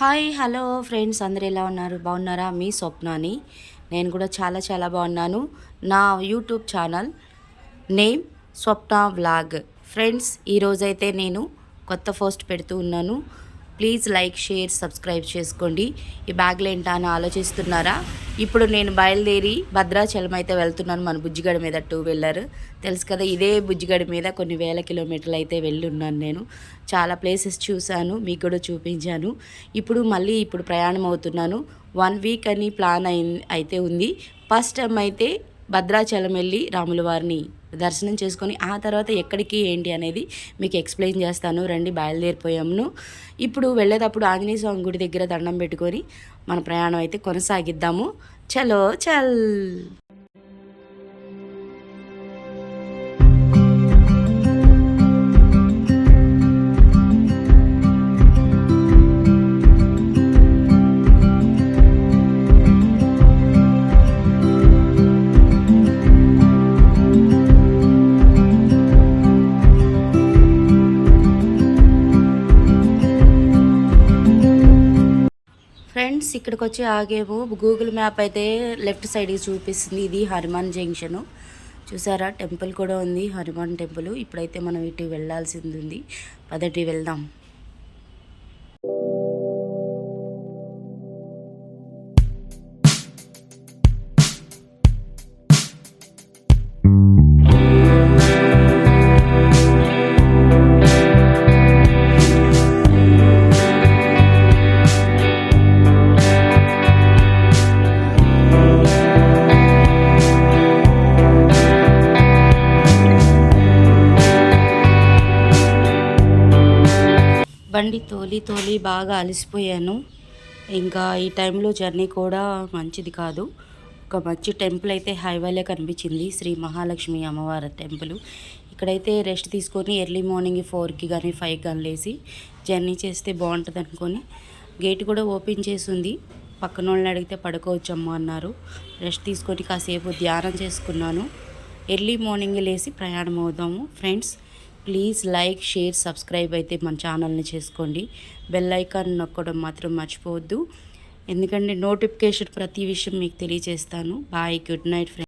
Hi hello friends, అందరు ఎలా ఉన్నారు? బాగున్నారా? మీ స్వప్నాని. నేను కూడా చాలా చాలా బాగున్నాను. నా యూట్యూబ్ ఛానల్ నేమ్ స్వప్న వ్లాగ్. ఫ్రెండ్స్, ఈరోజైతే నేను కొత్త పోస్ట్ పెడుతూ ఉన్నాను. ప్లీజ్ లైక్, షేర్, సబ్స్క్రైబ్ చేసుకోండి. ఈ బ్యాగ్లో ఏంటా అని ఆలోచిస్తున్నారా? ఇప్పుడు నేను బయలుదేరి భద్రాచలం అయితే వెళ్తున్నాను. మన బుజ్జిగడ మీద 2 వీలర్ తెలుసు కదా. ఇదే బుజ్జిగడ మీద కొన్ని వేల కిలోమీటర్లు అయితే వెళ్ళున్నాను. నేను చాలా ప్లేసెస్ చూశాను, మీకు కూడా చూపించాను. ఇప్పుడు ప్రయాణం అవుతున్నాను. 1 వీక్ అని ప్లాన్ అయితే ఉంది. ఫస్ట్ టైం అయితే భద్రాచలం వెళ్ళి రాముల వారిని దర్శనం చేసుకొని ఆ తర్వాత ఎక్కడికి ఏంటి అనేది మీకు ఎక్స్ప్లెయిన్ చేస్తాను. రండి, బయలుదేరిపోయాము. ఇప్పుడు వెళ్ళేటప్పుడు ఆంజనేయ స్వామి గుడి దగ్గర దండం పెట్టుకొని మన ప్రయాణం అయితే కొనసాగిద్దాము. చలో చల్. ఫ్రెండ్స్, ఇక్కడికి వచ్చి ఆగేమో. గూగుల్ మ్యాప్ అయితే లెఫ్ట్ సైడ్కి చూపిస్తుంది. ఇది హనుమాన్ జంక్షను. చూసారా, టెంపుల్ కూడా ఉంది, హనుమాన్ టెంపుల్. ఇప్పుడైతే మనం ఇటు వెళ్ళాల్సింది ఉంది. పదటి వెళ్దాం. బండి తోలి బాగా అలసిపోయాను. ఇంకా ఈ టైంలో జర్నీ కూడా మంచిది కాదు. ఒక మంచి టెంపుల్ అయితే హైవేలో కనిపించింది, శ్రీ మహాలక్ష్మి అమ్మవారి టెంపుల్. ఇక్కడైతే రెస్ట్ తీసుకొని ఎర్లీ మార్నింగ్ 4కి కానీ 5కి కానీ లేసి జర్నీ చేస్తే బాగుంటుంది అనుకొని గేట్ కూడా ఓపెన్ చేసి ఉంది. పక్కన వాళ్ళని అడిగితే పడుకోవచ్చమ్మా అన్నారు. రెస్ట్ తీసుకొని కాసేపు ధ్యానం చేసుకున్నాను. ఎర్లీ మార్నింగ్ లేసి ప్రయాణం అవుదాము. Friends, please like, share, subscribe అయితే మన ఛానల్ని చేసుకోండి. బెల్ ఐకాన్ నొక్కడం మాత్రం మర్చిపోవద్దు, ఎందుకంటే నోటిఫికేషన్ ప్రతి విషయం మీకు తెలియజేస్తాను. Bye, good night friends.